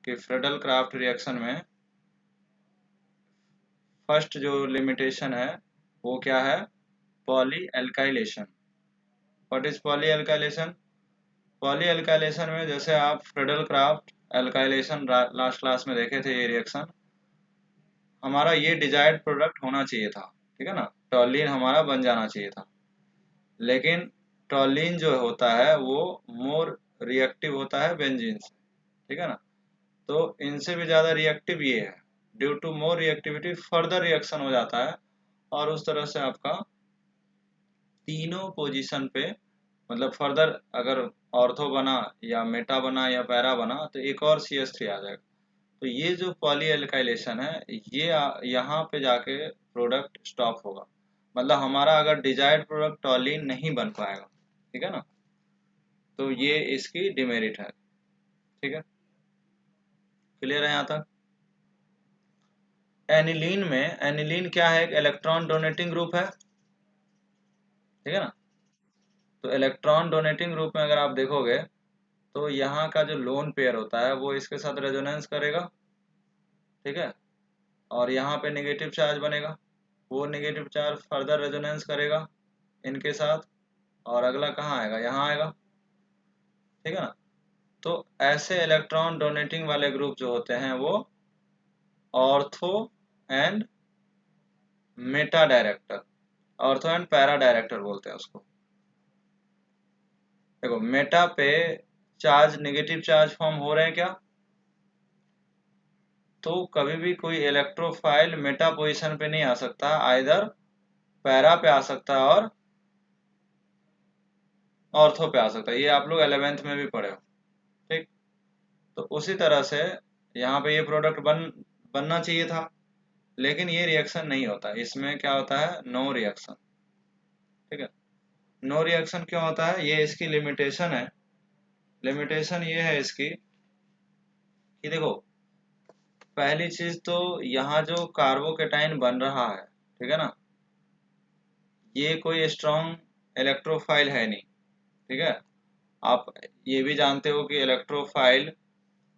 कि Friedel craft reaction में first जो लिमिटेशन है वो क्या है, poly alkylation. What is poly alkylation? Poly alkylation में जैसे आप Friedel craft alkylation last class में देखे थे, ये रिएक्शन हमारा ये डिजायर्ड प्रोडक्ट होना चाहिए था, ठीक है ना, टॉलिन हमारा बन जाना चाहिए था। लेकिन टॉलिन जो होता है वो मोर रिएक्टिव होता है बेंजीन से, ठीक है ना। तो इनसे भी ज़्यादा रिएक्टिव ये है, due to more reactivity further reaction हो जाता है, और उस तरह से आपका तीनों पोजीशन पे, मतलब फर्दर अगर ऑर्थो बना या मेटा बना या पैरा बना तो एक और CH3 आ जाएगा। तो ये जो पॉली एल्काइलेशन है ये यहाँ पे जाके प्रोडक्ट स्टॉप होगा, मतलब हमारा अगर डिजायर्ड प्रोडक्ट टॉलिन नहीं बन पाएगा, ठीक है ना। तो ये इसकी डिमेरिट है, ठीक है, क्लियर है यहाँ तक। एनिलीन में, एनिलीन क्या है, एक इलेक्ट्रॉन डोनेटिंग ग्रुप है, ठीक है ना। तो इलेक्ट्रॉन डोनेटिंग ग्रुप में अगर आप देखोगे तो यहाँ का जो लोन पेयर होता है वो इसके साथ रेजोनेंस करेगा, ठीक है, और यहाँ पे नेगेटिव चार्ज बनेगा, वो नेगेटिव चार्ज फर्दर रेजोनेंस करेगा इनके साथ, और अगला कहाँ आएगा, यहाँ आएगा, ठीक है ना। तो ऐसे इलेक्ट्रॉन डोनेटिंग वाले ग्रुप जो होते हैं वो ortho and Meta director, ortho and para director बोलते हैं उसको। देखो मेटा पे चार्ज, नेगेटिव चार्ज फॉर्म हो रहे हैं क्या, तो कभी भी कोई इलेक्ट्रोफाइल मेटा पोजीशन पे नहीं आ सकता, आइदर पैरा पे आ सकता है और ऑर्थो पे आ सकता है, ये आप लोग 11th में भी पढ़े हो, ठीक। तो उसी तरह से यहाँ पे ये प्रोडक्ट बनना चाहिए था, लेकिन ये रिएक्शन नहीं होता, इसमें क्या होता है, नो रिएक्शन, ठीक है। नो रिएक्शन क्यों होता है, ये इसकी लिमिटेशन है। लिमिटेशन ये है इसकी कि देखो, पहली चीज तो यहाँ जो कार्बोकेटाइन बन रहा है, ठीक है ना, ये कोई स्ट्रॉन्ग इलेक्ट्रोफाइल है नहीं, ठीक है। आप ये भी जानते हो कि इलेक्ट्रोफाइल,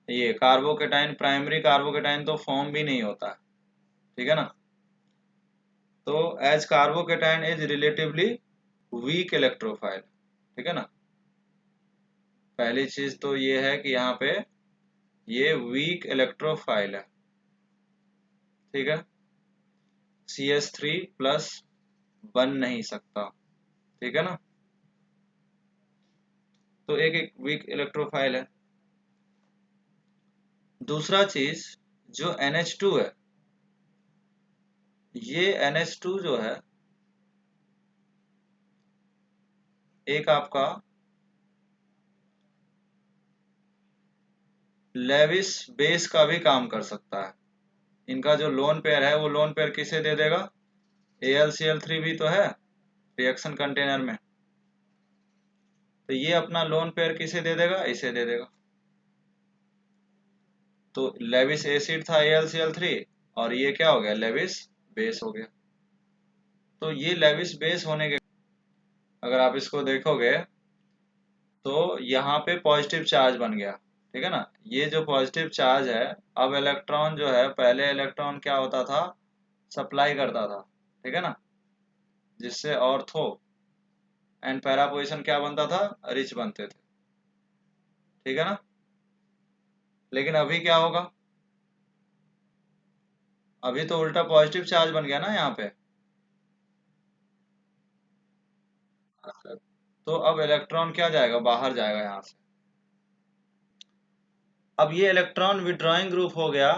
ये कार्बोकेटाइन, प्राइमरी कार्बोकेटाइन तो फॉर्म भी नहीं होता है, ठीक है ना। तो as carbocation is relatively weak electrophile, ठीक है ना। पहली चीज तो ये है कि यहाँ पे ये वीक इलेक्ट्रोफाइल है, ठीक है, CH3 प्लस बन नहीं सकता, ठीक है ना। तो एक वीक इलेक्ट्रोफाइल है। दूसरा चीज जो NH2 है, ये NH2 जो है एक आपका लेविस बेस का भी काम कर सकता है। इनका जो लोन पेयर है वो लोन पेयर किसे दे देगा, AlCl3 भी तो है रिएक्शन कंटेनर में, तो ये अपना लोन पेयर किसे दे देगा, इसे दे देगा। तो लेविस एसिड था AlCl3, और ये क्या हो गया, लेविस बेस हो गया। तो ये लेविस बेस होने के, अगर आप इसको देखोगे तो यहाँ पे पॉजिटिव चार्ज बन गया, ठीक है ना। ये जो पॉजिटिव चार्ज है, अब इलेक्ट्रॉन जो है, पहले इलेक्ट्रॉन क्या होता था, सप्लाई करता था, ठीक है ना, जिससे ऑर्थो एंड पैरा पोजिशन क्या बनता था, रिच बनते थे, ठीक है ना। लेकिन अभी क्या होगा, अभी तो उल्टा पॉजिटिव चार्ज बन गया ना यहाँ पे। तो अब इलेक्ट्रॉन क्या जाएगा, बाहर जाएगा यहाँ से। अब ये इलेक्ट्रॉन विड्रॉइंग ग्रुप हो गया,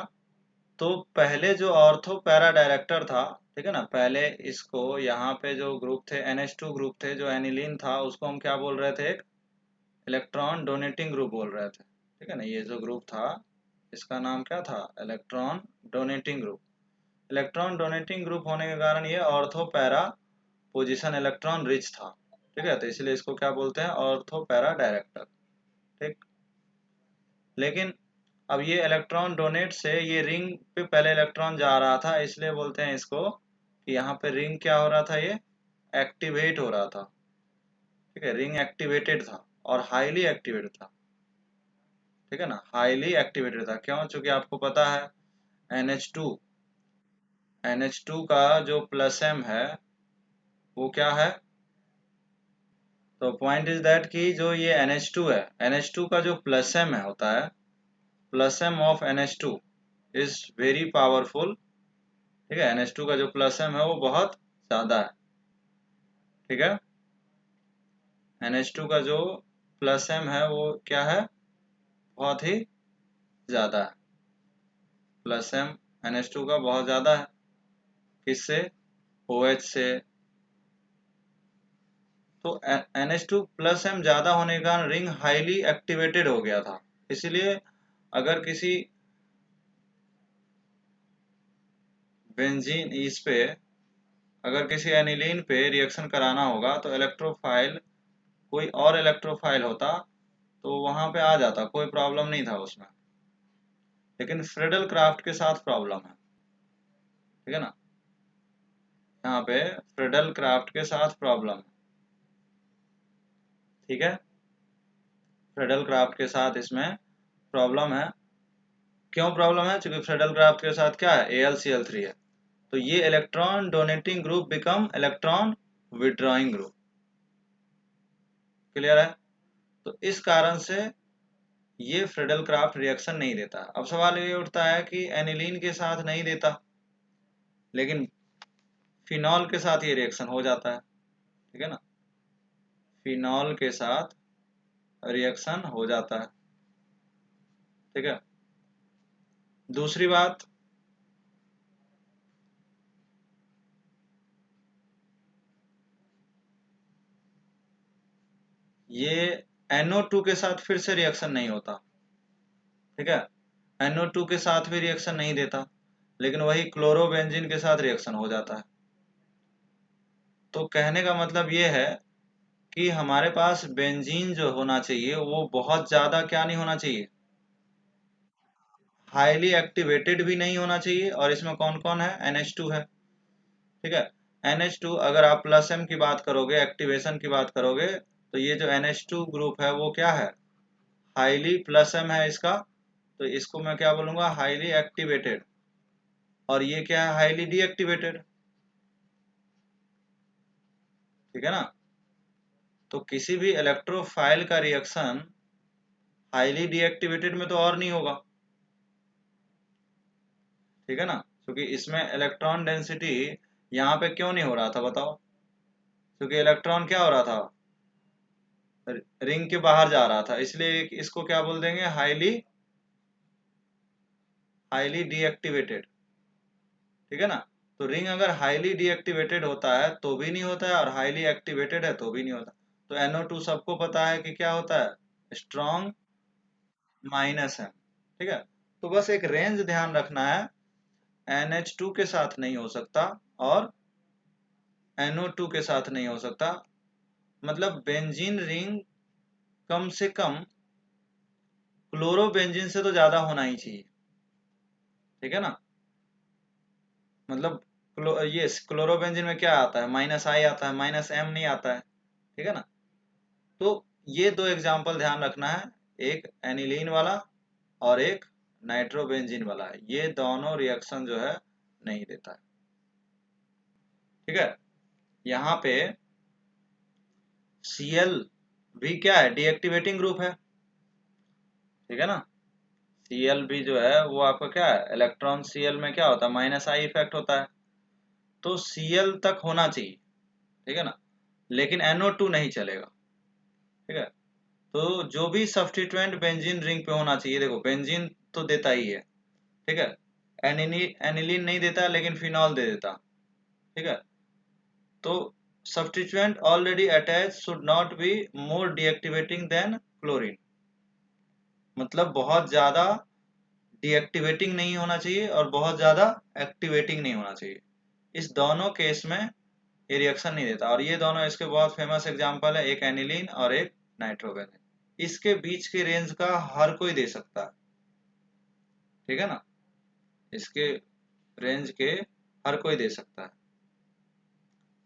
तो पहले जो ऑर्थो पैरा डायरेक्टर था, ठीक है ना, पहले इसको यहाँ पे जो ग्रुप थे NH2 ग्रुप थे, जो एनिलीन था उसको हम क्या बोल रहे थे, एक इलेक्ट्रॉन डोनेटिंग ग्रुप बोल रहे थे, ठीक है ना। ये जो ग्रुप था इसका नाम क्या था, electron donating group. Electron donating group होने के कारण ये ortho para position electron rich था, ठीक है, तो इसलिए इसको क्या बोलते हैं, ऑर्थो पैरा डायरेक्टर, ठीक। लेकिन अब ये इलेक्ट्रॉन डोनेट से ये रिंग पे पहले इलेक्ट्रॉन जा रहा था, इसलिए बोलते हैं इसको कि यहाँ पे रिंग क्या हो रहा था, ये एक्टिवेट हो रहा था, ठीक है, रिंग एक्टिवेटेड था और हाईली एक्टिवेटेड था, ठीक है ना, हाईली एक्टिवेटेड था। क्यों? चूंकि आपको पता है NH2 का जो प्लस एम है वो क्या है। तो पॉइंट इज दैट कि जो ये NH2 है, NH2 का जो प्लस एम है होता है, plus M of NH2 is very powerful. ठीक है, NH2 का जो प्लस एम है वो बहुत ज्यादा है। ठीक है, NH2 का जो प्लस एम है वो क्या है, बहुत ही ज्यादा है। प्लस एम NH2 का बहुत ज्यादा है, किससे? OH से। तो NH2 प्लस एम ज्यादा होने के कारण रिंग हाईली एक्टिवेटेड हो गया था। इसलिए अगर किसी बेंजीन इस पे, अगर किसी एनिलीन पे रिएक्शन कराना होगा तो इलेक्ट्रोफाइल, कोई और इलेक्ट्रोफाइल होता तो वहां पे आ जाता, कोई प्रॉब्लम नहीं था उसमें। लेकिन फ्रेडल क्राफ्ट के साथ प्रॉब्लम है। ठीक है ना, यहाँ पे फ्रेडल क्राफ्ट के साथ प्रॉब्लम है। ठीक है, फ्रेडल क्राफ्ट के साथ इसमें प्रॉब्लम है। क्यों प्रॉब्लम है? क्योंकि फ्रेडल क्राफ्ट के साथ क्या है, AlCl3 है। तो ये electron donating group become electron withdrawing group. Clear है? तो इस कारण से ये फ्रेडल क्राफ्ट रिएक्शन नहीं देता। अब सवाल ये उठता है कि एनिलीन के साथ नहीं देता, लेकिन फिनॉल के साथ ये रिएक्शन हो जाता है। ठीक है ना, फिनॉल के साथ रिएक्शन हो जाता है। ठीक है, दूसरी बात, ये NO2 के साथ फिर से रिएक्शन नहीं होता। ठीक है, NO2 के साथ भी रिएक्शन नहीं देता, लेकिन वही क्लोरोबेंजीन के साथ रिएक्शन हो जाता है। तो कहने का मतलब ये है कि हमारे पास बेंजीन जो होना चाहिए वो बहुत ज़्यादा क्या नहीं होना चाहिए, हाईली एक्टिवेटेड भी नहीं होना चाहिए। और इसमें कौन कौन है? NH2 है। ठीक है, NH2 अगर आप प्लस एम की बात करोगे, एक्टिवेशन की बात करोगे, तो ये जो NH2 ग्रुप है वो क्या है, हाईली प्लस एम है इसका। तो इसको मैं क्या बोलूंगा, हाईली एक्टिवेटेड। और ये क्या है, हाईली डीएक्टिवेटेड। ठीक है ना, तो किसी भी इलेक्ट्रोफाइल का रिएक्शन हाईली डीएक्टिवेटेड में तो और नहीं होगा। ठीक है ना, क्योंकि इसमें इलेक्ट्रॉन डेंसिटी यहाँ पे क्यों नहीं हो रहा था बताओ? क्योंकि इलेक्ट्रॉन क्या हो रहा था, रिंग के बाहर जा रहा था, इसलिए इसको क्या बोल देंगे, हाईली हाईली डीएक्टिवेटेड। ठीक है ना, तो रिंग अगर हाईली डीएक्टिवेटेड होता है तो भी नहीं होता है, और हाईली एक्टिवेटेड है तो भी नहीं होता। तो NO2 सबको पता है कि क्या होता है, स्ट्रॉन्ग माइनस है। ठीक है, तो बस एक रेंज ध्यान रखना है, NH2 के साथ नहीं हो सकता और NO2 के साथ नहीं हो सकता। मतलब बेंजीन रिंग कम से कम क्लोरोबेंजीन से तो ज्यादा होना ही चाहिए। ठीक है ना, मतलब ये क्लोरोबेंजीन में क्या आता है, -I आता है, -M नहीं आता है। ठीक है ना, तो ये दो एग्जाम्पल ध्यान रखना है, एक एनिलीन वाला और एक नाइट्रोबेंजीन वाला है। ये दोनों रिएक्शन जो है नहीं देता है। ठीक है, यहाँ पे Cl भी क्या है, डीएक्टिवेटिंग ग्रुप है। ठीक है ना, Cl भी जो है वो आपका क्या है, इलेक्ट्रॉन Cl में क्या होता है, -I इफेक्ट होता है। तो Cl तक होना चाहिए। ठीक है ना, लेकिन NO2 नहीं चलेगा। ठीक है, तो जो भी सब्स्टिट्यूएंट बेंजीन रिंग पे होना चाहिए, देखो बेंजीन तो देता ही है। ठीक है, एनिलीन नहीं देता लेकिन फिनॉल दे देता। ठीक है, तो substituent already attach should not be more deactivating than chlorine. मतलब बहुत ज्यादा डीएक्टिवेटिंग नहीं होना चाहिए और बहुत ज्यादा एक्टिवेटिंग नहीं होना चाहिए। इस दोनों केस में ये रिएक्शन नहीं देता। और ये दोनों इसके बहुत फेमस एग्जांपल है, एक एनिलीन और एक नाइट्रोबेंजीन। इसके बीच के रेंज का हर कोई दे सकता है। ठीक है ना, इसके रेंज के हर कोई दे सकता है।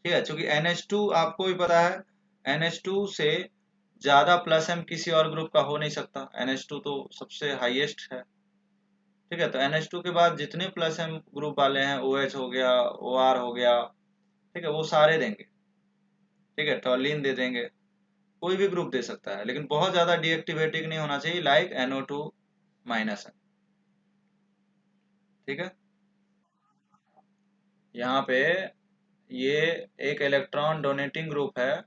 ठीक है, क्योंकि NH2 आपको भी पता है, NH2 से ज्यादा प्लस एम किसी और ग्रुप का हो नहीं सकता, NH2 तो सबसे हाईएस्ट है। ठीक है, तो NH2 के बाद जितने प्लस एम ग्रुप वाले हैं, OH हो गया, OR हो गया, ठीक है, वो सारे देंगे। ठीक है, टॉलिन दे देंगे, कोई भी ग्रुप दे सकता है, लेकिन बहुत ज्यादा डीएक्टिवेटिंग नहीं होना चाहिए, लाइक NO2 माइनस है। ठीक है, यहाँ पे ये एक इलेक्ट्रॉन डोनेटिंग ग्रुप है।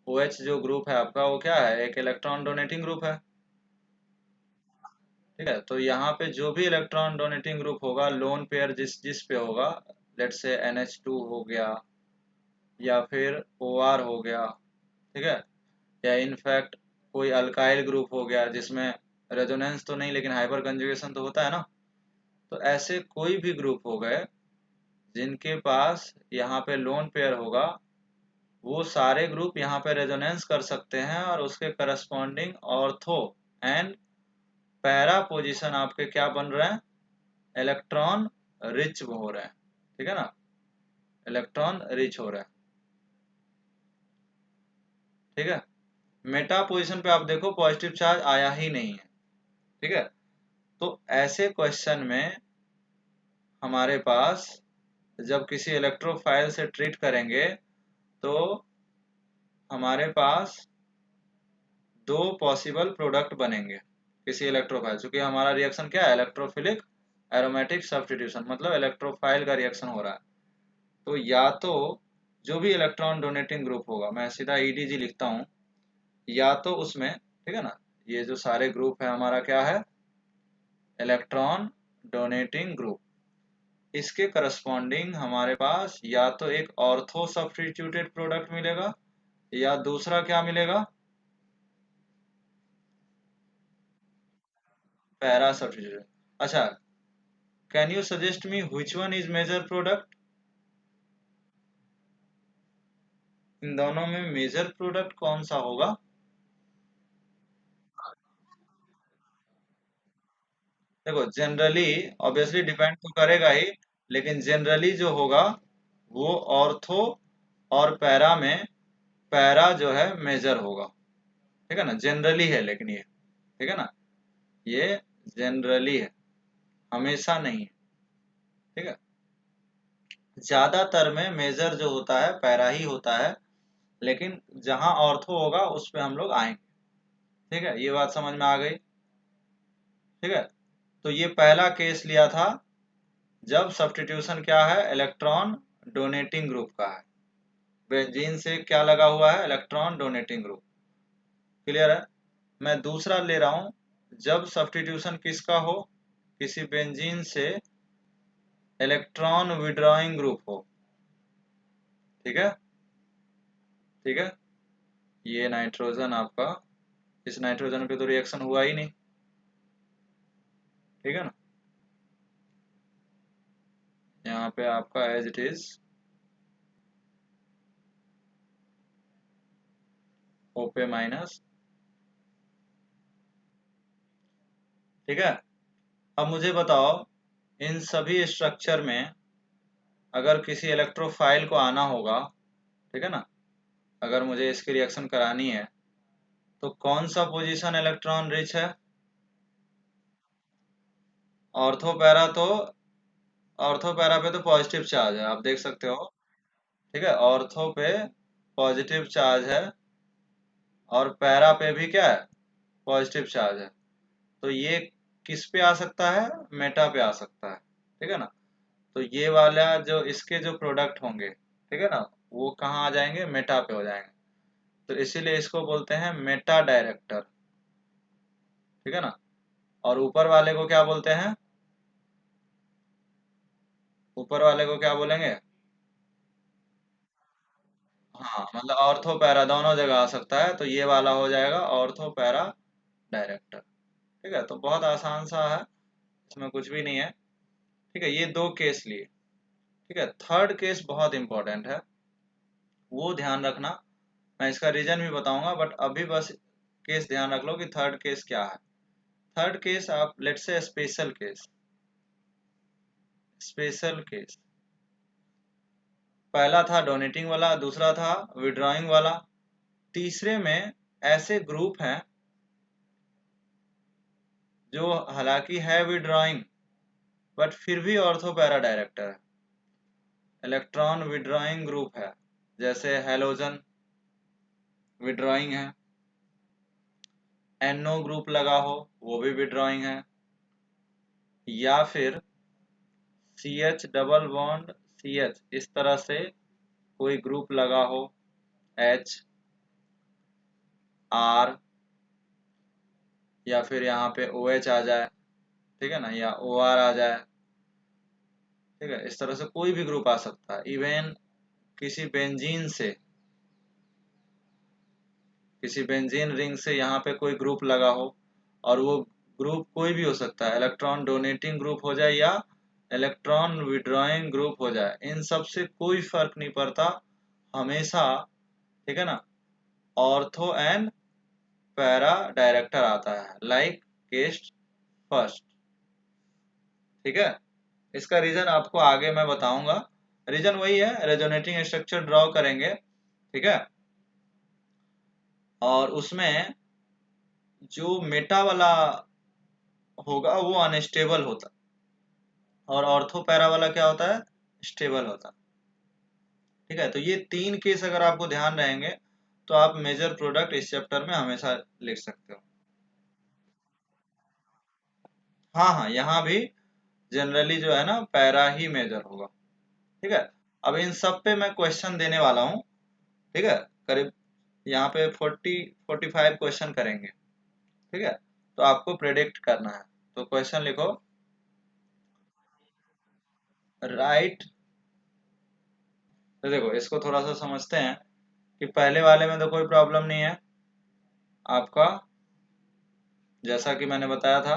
OH जो ग्रुप है आपका, वो क्या है, एक इलेक्ट्रॉन डोनेटिंग ग्रुप है। ठीक है, तो यहाँ पे जो भी इलेक्ट्रॉन डोनेटिंग ग्रुप होगा, लोन पेयर जिस जिस पे होगा, लेट्स से NH2 हो गया या फिर OR हो गया, ठीक है, या इनफैक्ट कोई अल्काइल ग्रुप हो गया जिसमें रेजोनेंस तो नहीं लेकिन हाइपर कंजुगेशन तो होता है ना, तो ऐसे कोई भी ग्रुप हो गए जिनके पास यहाँ पे लोन पेयर होगा, वो सारे ग्रुप यहाँ पे रेजोनेंस कर सकते हैं और उसके corresponding ortho and para position आपके क्या बन रहे हैं, इलेक्ट्रॉन रिच हो रहे हैं। ठीक है ना, इलेक्ट्रॉन रिच हो रहा है। ठीक है, मेटा पोजीशन पे आप देखो पॉजिटिव चार्ज आया ही नहीं है। ठीक है, तो ऐसे क्वेश्चन में हमारे पास जब किसी इलेक्ट्रोफाइल से ट्रीट करेंगे तो हमारे पास दो पॉसिबल प्रोडक्ट बनेंगे किसी इलेक्ट्रोफाइल, क्योंकि हमारा रिएक्शन क्या है, इलेक्ट्रोफिलिक एरोमेटिक सब्स्टिट्यूशन, मतलब इलेक्ट्रोफाइल का रिएक्शन हो रहा है। तो या तो जो भी इलेक्ट्रॉन डोनेटिंग ग्रुप होगा, मैं सीधा EDG लिखता हूँ, या तो उसमें, ठीक है ना, ये जो सारे ग्रुप है हमारा क्या है, इलेक्ट्रॉन डोनेटिंग ग्रुप, इसके करस्पॉन्डिंग हमारे पास या तो एक ऑर्थो सब्स्टिट्यूटेड प्रोडक्ट मिलेगा या दूसरा क्या मिलेगा, पैरा सब्स्टिट्यूटेड। अच्छा, can you suggest me which one is major product, इन दोनों में मेजर प्रोडक्ट कौन सा होगा। देखो जनरली, ऑब्वियसली डिपेंड तो करेगा ही, लेकिन जनरली जो होगा वो ऑर्थो और पैरा में पैरा जो है मेजर होगा। ठीक है ना, जनरली है लेकिन ये, ठीक है ना, ये जनरली है, हमेशा नहीं है। ठीक है, ज्यादातर में मेजर जो होता है पैरा ही होता है, लेकिन जहां ऑर्थो होगा उस पे हम लोग आएंगे। ठीक है, ये बात समझ में आ गई। ठीक है, तो ये पहला केस लिया था जब सब्स्टिट्यूशन क्या है, इलेक्ट्रॉन डोनेटिंग ग्रुप का है, बेंजीन से क्या लगा हुआ है, इलेक्ट्रॉन डोनेटिंग ग्रुप। क्लियर है। मैं दूसरा ले रहा हूं जब सब्स्टिट्यूशन किसका हो, किसी बेंजीन से इलेक्ट्रॉन विड्रॉइंग ग्रुप हो। ठीक है, ठीक है, ये नाइट्रोजन आपका, इस नाइट्रोजन पे तो रिएक्शन हुआ ही नहीं। ठीक है ना, यहाँ पे आपका एज इट इज ओपे माइनस। ठीक है, अब मुझे बताओ, इन सभी स्ट्रक्चर में अगर किसी इलेक्ट्रोफाइल को आना होगा, ठीक है ना, अगर मुझे इसकी रिएक्शन करानी है, तो कौन सा पोजीशन इलेक्ट्रॉन रिच है, ऑर्थो पैरा तो, ऑर्थो पैरा पे तो पॉजिटिव चार्ज है, आप देख सकते हो। ठीक है, ऑर्थो पे पॉजिटिव चार्ज है और पैरा पे भी क्या है, पॉजिटिव चार्ज है। तो ये किस पे आ सकता है, मेटा पे आ सकता है। ठीक है ना, तो ये वाला जो इसके जो प्रोडक्ट होंगे, ठीक है ना, वो कहाँ आ जाएंगे, मेटा पे हो जाएंगे। तो इसीलिए इसको बोलते हैं मेटा डायरेक्टर। ठीक है ना, और ऊपर वाले को क्या बोलते हैं, ऊपर वाले को क्या बोलेंगे, हाँ मतलब ऑर्थो पैरा दोनों जगह आ सकता है, तो ये वाला हो जाएगा ऑर्थो पैरा डायरेक्टर। ठीक है, तो बहुत आसान सा है, इसमें कुछ भी नहीं है। ठीक है, ये दो केस लिए। ठीक है, थर्ड केस बहुत इंपॉर्टेंट है, वो ध्यान रखना, मैं इसका रीजन भी बताऊंगा, बट अभी बस केस ध्यान रख लो कि थर्ड केस क्या है। थर्ड केस आप let's say special case, special case, पहला था डोनेटिंग वाला, दूसरा था विड्रॉइंग वाला, तीसरे में ऐसे ग्रुप हैं जो हालांकि है विड्रॉइंग बट फिर भी ऑर्थो पैरा डायरेक्टर है। इलेक्ट्रॉन विड्रॉइंग ग्रुप है, जैसे हेलोजन विड्रॉइंग है, NO ग्रुप लगा हो वो भी विड्रॉइंग है, या फिर CH डबल बॉन्ड CH इस तरह से कोई ग्रुप लगा हो, H R, या फिर यहाँ पे OH आ जाए, ठीक है ना, या OR आ जाए, ठीक है। इस तरह से कोई भी ग्रुप आ सकता है। इवन किसी बेंजीन रिंग से यहाँ पे कोई ग्रुप लगा हो, और वो ग्रुप कोई भी हो सकता है, इलेक्ट्रॉन डोनेटिंग ग्रुप हो जाए या इलेक्ट्रॉन विड्रॉइंग ग्रुप हो जाए, इन सब से कोई फर्क नहीं पड़ता, हमेशा, ठीक है ना, ऑर्थो एंड पैरा डायरेक्टर आता है, लाइक केस फर्स्ट, ठीक है। इसका रीजन आपको आगे मैं बताऊंगा। रीजन वही है, रेजोनेटिंग स्ट्रक्चर ड्रॉ करेंगे, ठीक है, और उसमें जो मेटा वाला होगा वो अनस्टेबल होता और ऑर्थो पैरा वाला क्या होता है, स्टेबल होता, ठीक है। तो ये 3 केस अगर आपको ध्यान रहेंगे तो आप मेजर प्रोडक्ट इस चैप्टर में हमेशा लिख सकते हो। हाँ हाँ, यहाँ भी जनरली जो है ना पैरा ही मेजर होगा, ठीक है। अब इन सब पे मैं क्वेश्चन देने वाला हूँ, ठीक है, करीब यहाँ पे 40-45 क्वेश्चन करेंगे, ठीक है। तो आपको प्रेडिक्ट करना है, तो क्वेश्चन लिखो, राइट। तो देखो इसको थोड़ा सा समझते हैं कि पहले वाले में तो कोई प्रॉब्लम नहीं है आपका, जैसा कि मैंने बताया था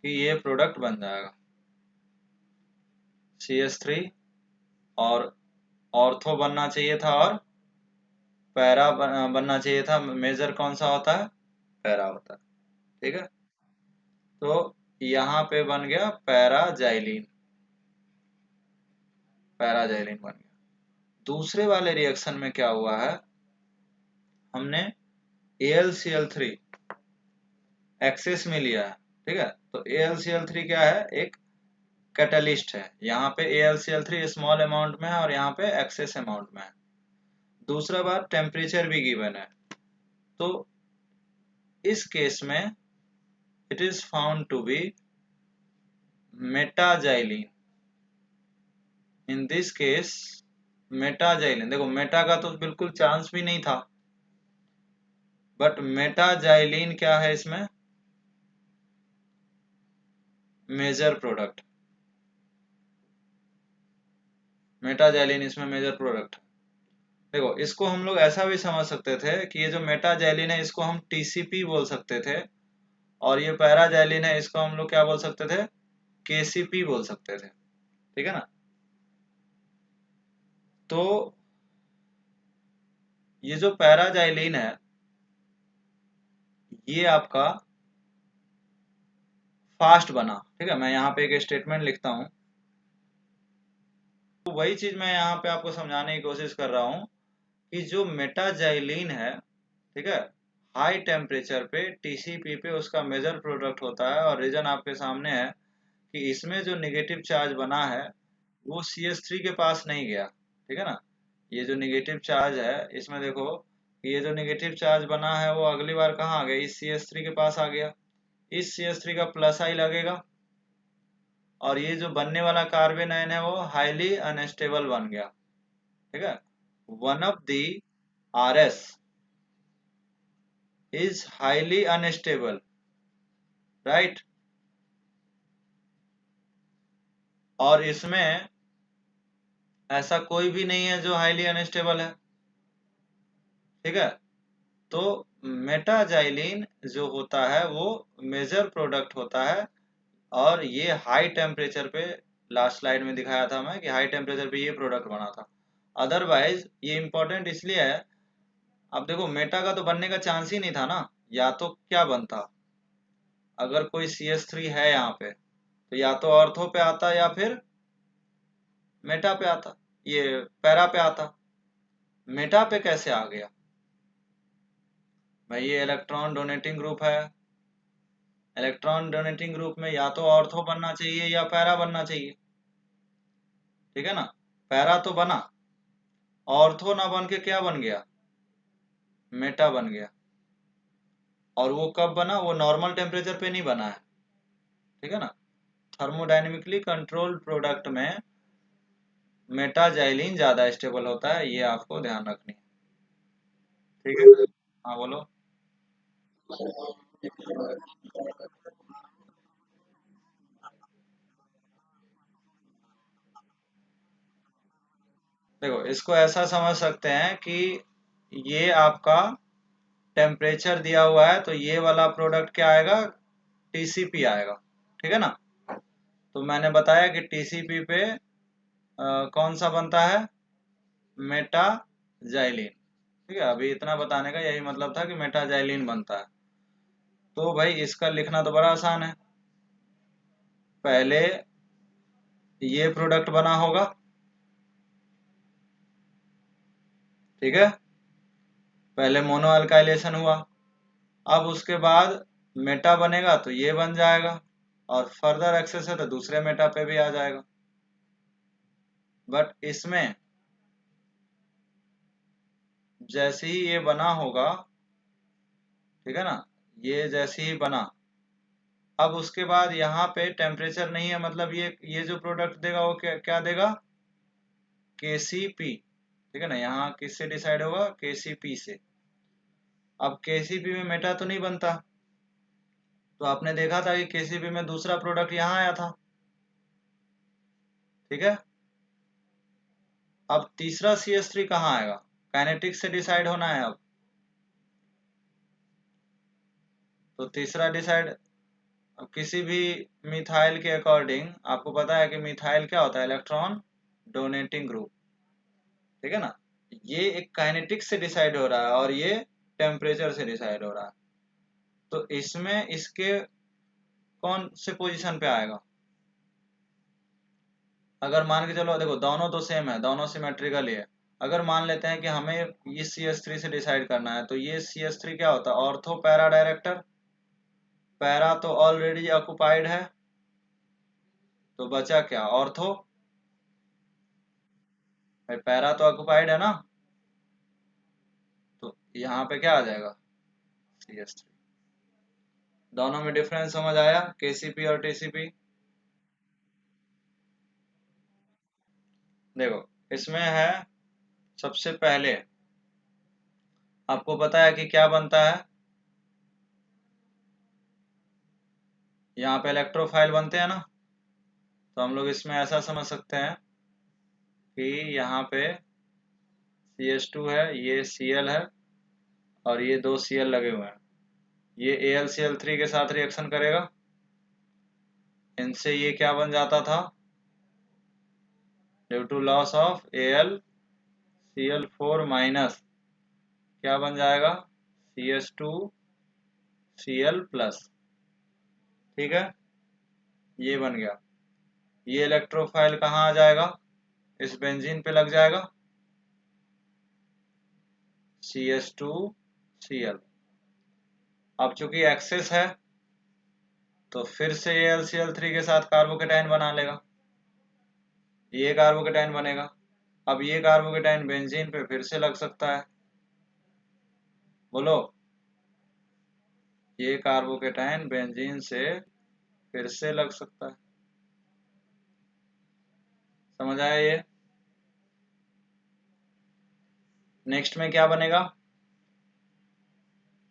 कि ये प्रोडक्ट बन जाएगा CH3, और ऑर्थो बनना चाहिए था और पैरा बनना चाहिए था। मेजर कौन सा होता है, पैरा होता है, ठीक है। तो यहाँ पे बन गया पैराजाइलिन, पैराजाइलिन बन गया। दूसरे वाले रिएक्शन में क्या हुआ है, हमने AlCl3 एक्सेस में लिया है, ठीक है। तो AlCl3 क्या है, एक कैटलिस्ट है। यहाँ पे AlCl3 स्मॉल अमाउंट में है और यहाँ पे एक्सेस अमाउंट में है। दूसरा बात, टेम्परेचर भी गिवन है। तो इस केस में it is found to be metaxylene. In this case metaxylene, देखो मेटा का तो बिल्कुल चांस भी नहीं था, बट मेटाजाइलिन क्या है इसमें, मेजर प्रोडक्ट। मेटाजाइलिन इसमें मेजर प्रोडक्ट। देखो इसको हम लोग ऐसा भी समझ सकते थे कि ये जो मेटाजाइलिन है इसको हम TCP बोल सकते थे, और ये पैराजाइलिन है इसको हम लोग क्या बोल सकते थे, KCP बोल सकते थे, ठीक है ना। तो ये जो पैराजाइलिन है ये आपका फास्ट बना, ठीक है। मैं यहाँ पे एक स्टेटमेंट लिखता हूँ, तो वही चीज मैं यहाँ पे आपको समझाने की कोशिश कर रहा हूँ कि जो मेटाजाइलिन है, ठीक है, हाई टेम्परेचर पे TCP पे उसका मेजर प्रोडक्ट होता है। और रीजन आपके सामने है कि इसमें जो नेगेटिव चार्ज बना है वो CH3 के पास नहीं गया, ठीक है ना। ये जो नेगेटिव चार्ज है इसमें देखो, ये जो नेगेटिव चार्ज बना है वो अगली बार कहाँ आ गया, इस CH3 के पास आ गया। इस CH3 का प्लस आई लगेगा, और ये जो बनने वाला कार्बन आयन है वो हाईली अनस्टेबल बन गया, ठीक है। One of the RS is highly unstable, right. और इसमें ऐसा कोई भी नहीं है जो हाईली अनस्टेबल है, ठीक है। तो मेटाजाइलिन जो होता है वो मेजर प्रोडक्ट होता है, और ये हाई टेम्परेचर पे, लास्ट स्लाइड में दिखाया था मैं कि हाई टेम्परेचर पे ये प्रोडक्ट बना था। अदरवाइज ये इंपॉर्टेंट इसलिए है, अब देखो मेटा का तो बनने का चांस ही नहीं था ना, या तो क्या बनता, अगर कोई CH3 है यहाँ पे तो या तो ऑर्थो पे आता या फिर मेटा पे आता, ये पैरा पे आता। मेटा पे कैसे आ गया, भाई ये इलेक्ट्रॉन डोनेटिंग ग्रुप है। इलेक्ट्रॉन डोनेटिंग ग्रुप में या तो ऑर्थो बनना चाहिए या पैरा बनना चाहिए, ठीक है ना। पैरा तो बना, ऑर्थो ना बन के क्या बन गया, मेटा बन गया। और वो कब बना, वो नॉर्मल टेम्परेचर पे नहीं बना है, ठीक है ना। थर्मोडाइनमिकली कंट्रोल्ड प्रोडक्ट में मेटाजाइलिन ज्यादा स्टेबल होता है, ये आपको ध्यान रखनी है, ठीक है। हाँ बोलो। देखो इसको ऐसा समझ सकते हैं कि ये आपका टेम्परेचर दिया हुआ है, तो ये वाला प्रोडक्ट क्या आएगा, टीसीपी आएगा, ठीक है ना। तो मैंने बताया कि टीसीपी पे कौन सा बनता है, मेटाजाइलिन, ठीक है। अभी इतना बताने का यही मतलब था कि मेटाजाइलिन बनता है। तो भाई इसका लिखना तो बड़ा आसान है। पहले ये प्रोडक्ट बना होगा, ठीक है। पहले मोनो अल्काइलेशन हुआ, अब उसके बाद मेटा बनेगा तो ये बन जाएगा, और फर्दर एक्सेस है तो दूसरे मेटा पे भी आ जाएगा। बट इसमें जैसे ही ये बना होगा, ठीक है ना, ये जैसे ही बना, अब उसके बाद यहाँ पे टेम्परेचर नहीं है, मतलब ये जो प्रोडक्ट देगा वो क्या क्या देगा, केसीपी, ठीक है ना। यहाँ किससे डिसाइड होगा, केसीपी से। अब केसीपी में मेटा तो नहीं बनता, तो आपने देखा था कि केसीपी में दूसरा प्रोडक्ट यहाँ आया था, ठीक है। अब तीसरा CH3 कहाँ आएगा, काइनेटिक्स से डिसाइड होना है अब। तो तीसरा डिसाइड, अब किसी भी मिथाइल के अकॉर्डिंग आपको पता है कि मिथाइल क्या होता है, इलेक्ट्रॉन डोनेटिंग ग्रुप, ठीक है ना। ये एक काइनेटिक्स से डिसाइड हो रहा है और ये टेम्परेचर से डिसाइड हो रहा है। तो इसमें इसके कौन से पोजीशन पे आएगा, अगर मान के चलो, देखो दोनों तो सेम है, दोनों सिमेट्रिकल ही है। अगर मान लेते हैं कि हमें इस CH3 से डिसाइड करना है, तो ये CH3 क्या होता है, ऑर्थो पैरा डायरेक्टर। पैरा तो ऑलरेडी ऑक्युपाइड है, तो बचा क्या, ऑर्थो। भाई पैरा तो ऑक्युपाइड है ना, तो यहाँ पे क्या आ जाएगा, CH3। दोनों में डिफरेंस समझ आया, KCP और TCP। देखो इसमें है, सबसे पहले आपको पता है कि क्या बनता है, यहाँ पे इलेक्ट्रोफाइल बनते हैं ना। तो हम लोग इसमें ऐसा समझ सकते हैं कि यहाँ पे CH2 है, ये Cl है, और ये दो Cl लगे हुए हैं। ये AlCl3 के साथ रिएक्शन करेगा, इनसे ये क्या बन जाता था, due to loss of AlCl4 minus क्या बन जाएगा, CH2Cl प्लस, ठीक है। ये बन गया। ये इलेक्ट्रोफाइल कहाँ आ जाएगा, इस बेंजीन पे लग जाएगा, CH2Cl। अब चूंकि एक्सेस है, तो फिर से AlCl3 के साथ कार्बोकेटाइन बना लेगा, ये कार्बोकेटाइन बनेगा। अब ये कार्बोकेटाइन बेंजीन पे फिर से लग सकता है, बोलो। ये कार्बोकेटाइन बेंजीन से फिर से लग सकता है, समझ आया ये। नेक्स्ट में क्या बनेगा,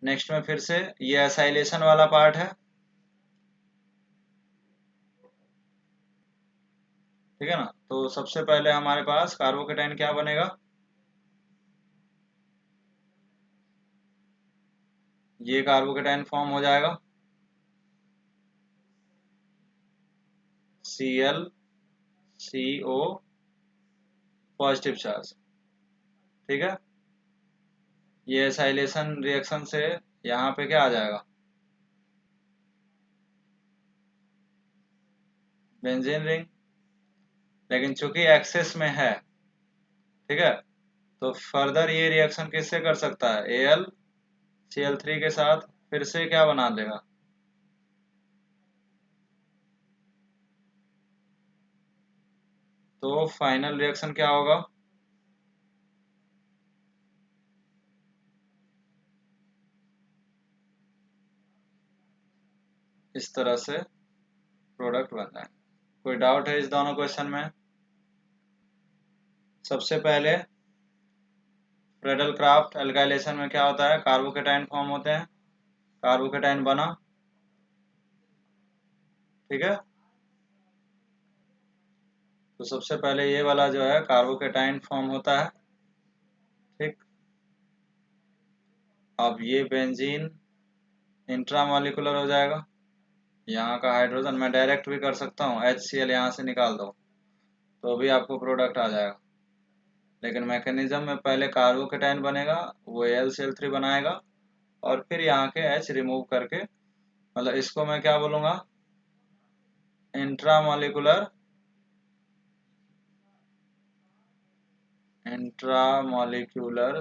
नेक्स्ट में फिर से ये एसाइलेशन वाला पार्ट है, ठीक है ना। तो सबसे पहले हमारे पास कार्बोकेटाइन क्या बनेगा, ये कार्बोकेटाइन फॉर्म हो जाएगा, ClCO पॉजिटिव चार्ज, ठीक है। ये एसाइलेशन रिएक्शन से यहाँ पे क्या आ जाएगा, बेंजीन रिंग। लेकिन चूंकि एक्सेस में है, ठीक है, तो फर्दर ये रिएक्शन किससे कर सकता है, Cl3 के साथ फिर से क्या बना देगा, तो फाइनल रिएक्शन क्या होगा, इस तरह से प्रोडक्ट बन जाएंगे। कोई डाउट है इस दोनों क्वेश्चन में? सबसे पहले फ्रेडल क्राफ्ट एल्काइलेशन में क्या होता है, कार्बोकेटाइन फॉर्म होते हैं, कार्बोकेटाइन बना, ठीक है। तो सबसे पहले ये वाला जो है कार्बोकेटाइन फॉर्म होता है, ठीक। अब ये बेंजीन इंट्रामॉलिक्यूलर हो जाएगा, यहाँ का हाइड्रोजन मैं डायरेक्ट भी कर सकता हूँ, HCl यहाँ से निकाल दो तो भी आपको प्रोडक्ट आ जाएगा। लेकिन मैकेनिज्म में पहले कार्बोकेटाइन बनेगा, वो AlCl3 बनाएगा और फिर यहाँ के H रिमूव करके, मतलब इसको मैं क्या बोलूँगा, intramolecular intramolecular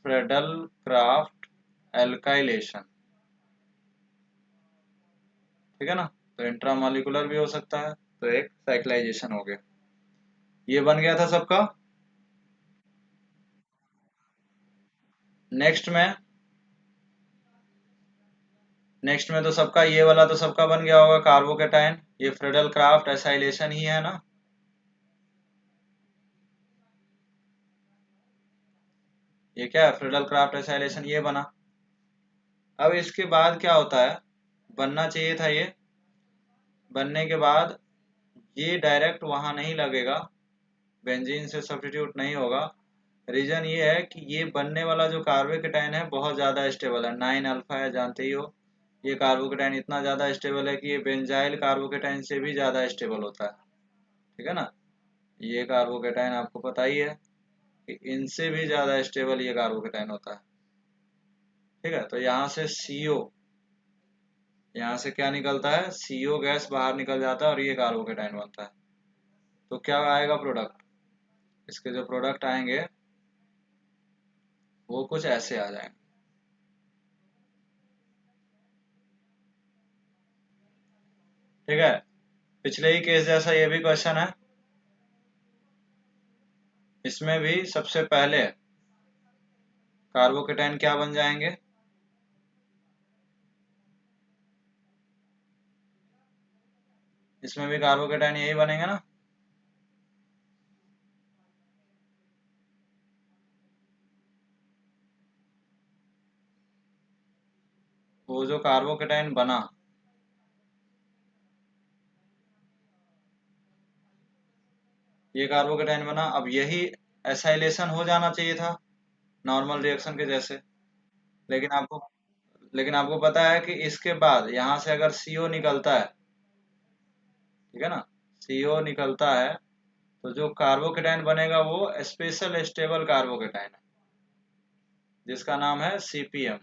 Friedel craft alkylation, ठीक है ना। तो इंट्रामॉलिक्यूलर भी हो सकता है, तो एक साइक्लाइजेशन हो गया। ये बन गया था सबका। नेक्स्ट में तो सबका ये वाला तो सबका बन गया होगा कार्बोकेटाइन, ये फ्रेडल क्राफ्ट एसाइलेशन ही है ना। ये क्या है, फ्रेडल क्राफ्ट एसाइलेशन, ये बना। अब इसके बाद क्या होता है, बनना चाहिए था ये, बनने के बाद ये डायरेक्ट वहां नहीं लगेगा, बेंजीन से सब्स्टिट्यूट नहीं होगा। रीजन ये है कि ये बनने वाला जो कार्बोकेटाइन है बहुत ज़्यादा स्टेबल है, 9 अल्फा है, जानते ही हो। ये कार्बोकेटाइन इतना ज़्यादा स्टेबल है कि ये बेंजाइल कार्बोकेटाइन से भी ज़्यादा स्टेबल होता है, ठीक है ना। ये कार्बोकेटाइन आपको पता ही है कि इनसे भी ज़्यादा स्टेबल ये कार्बोकेटाइन होता है, ठीक है। तो यहाँ से CO, यहाँ से क्या निकलता है, CO गैस बाहर निकल जाता है और ये कार्बोकेटाइन बनता है। तो क्या आएगा प्रोडक्ट, इसके जो प्रोडक्ट आएंगे वो कुछ ऐसे आ जाएंगे, ठीक है। पिछले ही केस जैसा ये भी क्वेश्चन है, इसमें भी सबसे पहले कार्बोकेटाइन क्या बन जाएंगे, इसमें भी कार्बोकेटाइन यही बनेंगे ना। वो जो कार्बोकेटाइन बना, ये कार्बोकेटाइन बना, अब यही एसाइलेशन हो जाना चाहिए था नॉर्मल रिएक्शन के जैसे। लेकिन आपको पता है कि इसके बाद यहाँ से अगर CO निकलता है, ठीक है ना, CO निकलता है, तो जो कार्बोकेटाइन बनेगा वो स्पेशल स्टेबल कार्बोकेटाइन है, जिसका नाम है CPM।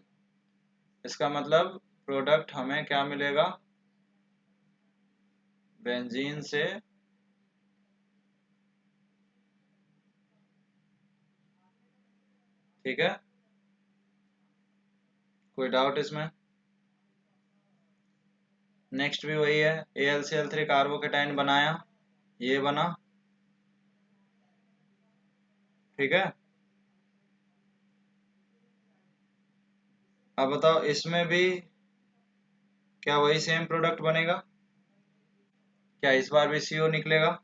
इसका मतलब प्रोडक्ट हमें क्या मिलेगा, बेंजीन से ठीक है। कोई डाउट इसमें? नेक्स्ट भी वही है, AlCl3 कार्बोकेटाइन बनाया, ये बना, ठीक है। अब बताओ इसमें भी क्या वही सेम प्रोडक्ट बनेगा, क्या इस बार भी CO निकलेगा?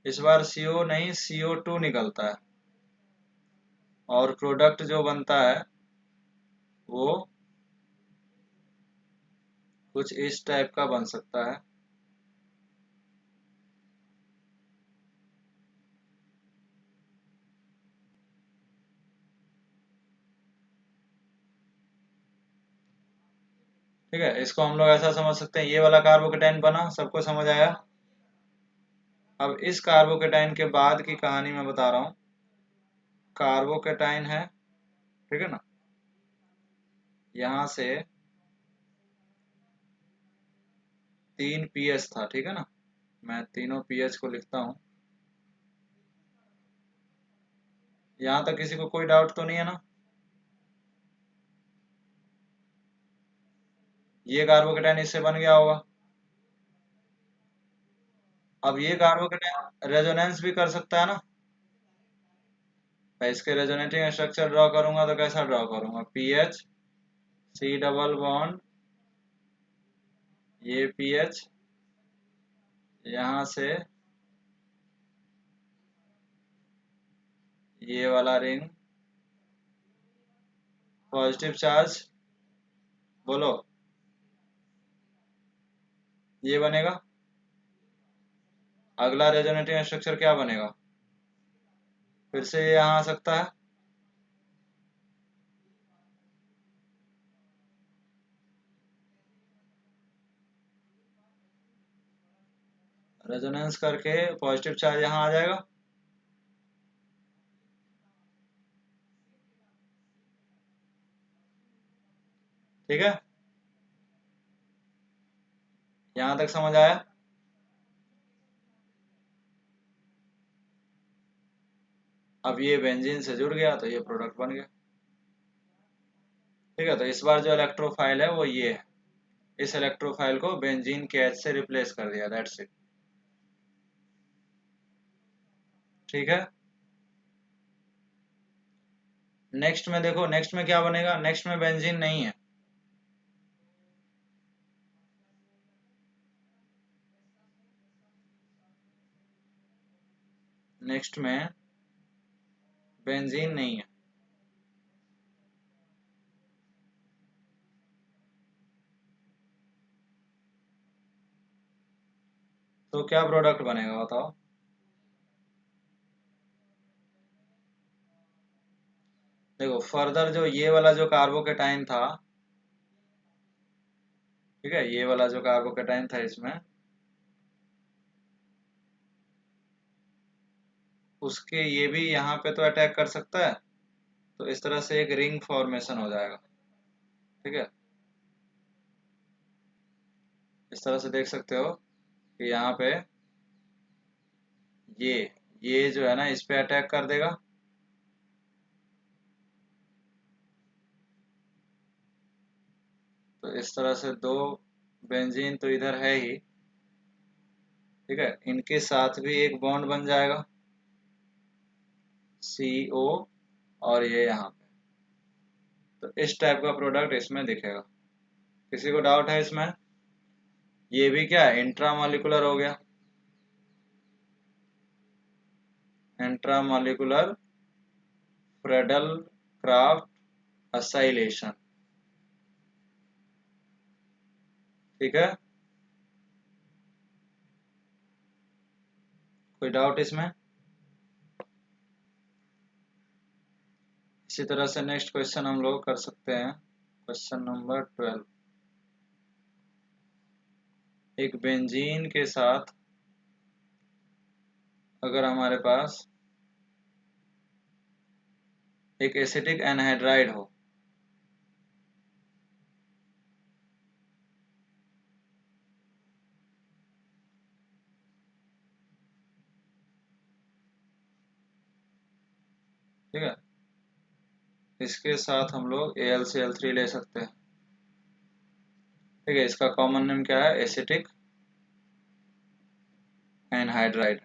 इस बार CO नहीं, CO2 निकलता है और प्रोडक्ट जो बनता है वो कुछ इस टाइप का बन सकता है, ठीक है। इसको हम लोग ऐसा समझ सकते हैं, ये वाला कार्बोकेटाइन बना, सबको समझ आया। अब इस कार्बोकेटाइन के बाद की कहानी मैं बता रहा हूँ। कार्बोकेटाइन है, ठीक है ना, यहाँ से 3 pH था, ठीक है ना, मैं तीनों pH को लिखता हूँ। यहाँ तक किसी को कोई डाउट तो नहीं है ना? ये कार्बोकेटाइन इससे बन गया होगा। अब ये कार्बोकेटाइन रेजोनेंस भी कर सकता है ना? मैं इसके रेजोनेटिंग स्ट्रक्चर ड्रॉ करूंगा तो कैसा ड्रॉ करूंगा? P H C double bond, ये पी एच, यहाँ से ये वाला रिंग, पॉजिटिव चार्ज, बोलो ये बनेगा। अगला रेजोनेटिंग स्ट्रक्चर क्या बनेगा? फिर से ये यहाँ आ सकता है। रेजोनेंस करके पॉजिटिव चार्ज यहाँ आ जाएगा। ठीक है, यहाँ तक समझ आया? अब ये बेंजीन से जुड़ गया तो ये प्रोडक्ट बन गया। ठीक है, तो इस बार जो इलेक्ट्रोफाइल है वो ये है। इस इलेक्ट्रोफाइल को बेंजीन के एच से रिप्लेस कर दिया, दैट्स इट। ठीक है, नेक्स्ट में देखो, नेक्स्ट में क्या बनेगा? नेक्स्ट में बेंजीन नहीं है। नेक्स्ट में बेंजीन नहीं है, तो क्या प्रोडक्ट बनेगा बताओ? देखो फर्दर जो ये वाला जो कार्बोकेटाइन था, ठीक है, ये वाला जो कार्बोकेटाइन था इसमें, उसके ये भी यहाँ पे तो अटैक कर सकता है, तो इस तरह से एक रिंग फॉर्मेशन हो जाएगा। ठीक है, इस तरह से देख सकते हो कि यहाँ पे ये ये जो है ना इस पे अटैक कर देगा, तो इस तरह से दो बेंजीन तो इधर है ही। ठीक है, इनके साथ भी एक बॉन्ड बन जाएगा CO, और ये यहाँ पे, तो इस टाइप का प्रोडक्ट इसमें दिखेगा। किसी को डाउट है इसमें? ये भी क्या है, इंट्रामॉलिक्यूलर हो गया, इंट्रामॉलिक्यूलर फ्रेडल क्राफ्ट असाइलेशन। ठीक है, कोई डाउट इसमें? इसी तरह से नेक्स्ट क्वेश्चन हम लोग कर सकते हैं, क्वेश्चन नंबर 12। एक बेंजीन के साथ अगर हमारे पास एक एसिटिक एनहाइड्राइड हो, ठीक है, इसके साथ हम लोग AlCl3 ले सकते हैं। ठीक है, इसका कॉमन नेम क्या है? Acetic anhydride.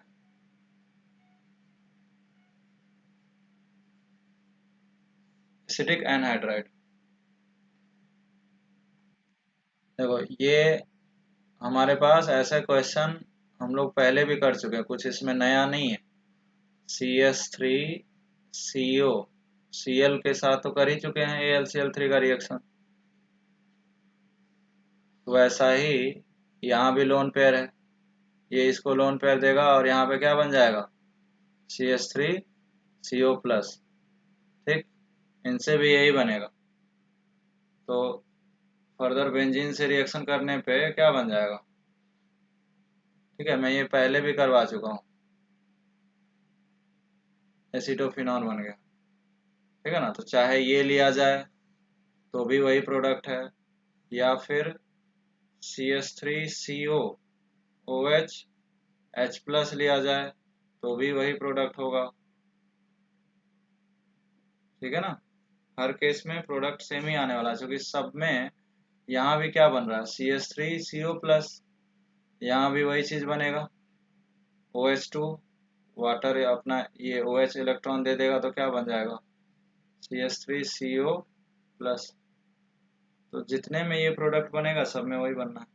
Acetic anhydride. देखो ये हमारे पास ऐसा क्वेश्चन हम लोग पहले भी कर चुके हैं, कुछ इसमें नया नहीं है। CH3CO Cl के साथ तो कर ही चुके हैं AlCl3 का रिएक्शन, वैसा ही यहाँ भी लोन पेयर है, ये इसको लोन पेयर देगा और यहाँ पे क्या बन जाएगा? CH3CO+। ठीक, इनसे भी यही बनेगा, तो फर्दर बेंजीन से रिएक्शन करने पे क्या बन जाएगा? ठीक है, मैं ये पहले भी करवा चुका हूँ, एसिटोफिनॉन बन गया। ठीक है ना, तो चाहे ये लिया जाए तो भी वही प्रोडक्ट है, या फिर CH3CO OH H+ लिया जाए तो भी वही प्रोडक्ट होगा। ठीक है ना, हर केस में प्रोडक्ट सेम ही आने वाला है, क्योंकि सब में यहाँ भी क्या बन रहा है, CH3CO+, यहाँ भी वही चीज बनेगा, OH2, वाटर अपना ये OH इलेक्ट्रॉन दे देगा तो क्या बन जाएगा, CH3CO+। तो जितने में ये प्रोडक्ट बनेगा सब में वही बनना है।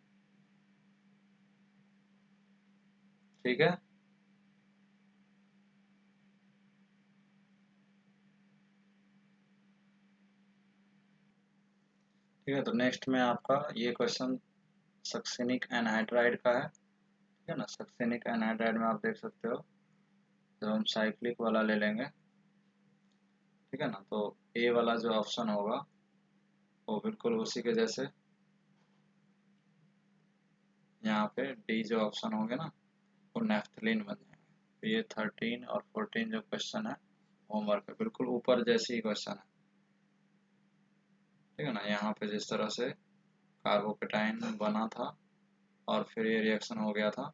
ठीक है, ठीक है। तो नेक्स्ट में आपका ये क्वेश्चन सक्सेनिक एनहाइड्राइड का है। ठीक है ना, सक्सेनिक एनहाइड्राइड में आप देख सकते हो, जब हम साइक्लिक वाला ले लेंगे, ठीक है ना, तो ए वाला जो ऑप्शन होगा वो बिल्कुल उसी के जैसे, यहाँ पे डी जो ऑप्शन होंगे ना वो नेफ्थलीन बन जाएंगे। तो ये 13 और 14 जो क्वेश्चन है होमवर्क है, बिल्कुल ऊपर जैसे ही क्वेश्चन है। ठीक है ना, यहाँ पे जिस तरह से कार्बोकेटाइन बना था और फिर ये रिएक्शन हो गया था,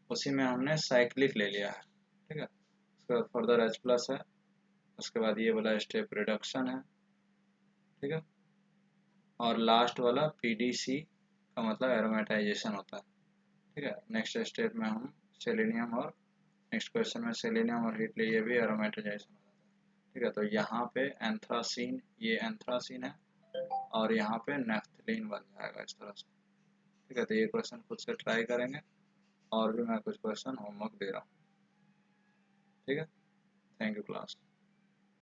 उसी में हमने साइक्लिक ले लिया है। ठीक है, उसके बाद फर्दर H+ है, उसके बाद ये वाला स्टेप रिडक्शन है। ठीक है, और लास्ट वाला PDC का मतलब एरोमेटाइजेशन होता है। ठीक है, नेक्स्ट स्टेप में हम सेलेनियम और नेक्स्ट क्वेश्चन में सेलेनियम और हीट लिए भी एरोमेटाइजेशन होता है। ठीक है, तो यहाँ पे एंथ्रासीन, ये एंथ्रासीन है और यहाँ पे नेफ्थलीन बन जाएगा इस तरह से। ठीक है, तो ये क्वेश्चन खुद से ट्राई करेंगे, और भी मैं कुछ क्वेश्चन होमवर्क दे रहा हूँ। ठीक है, थैंक यू क्लास।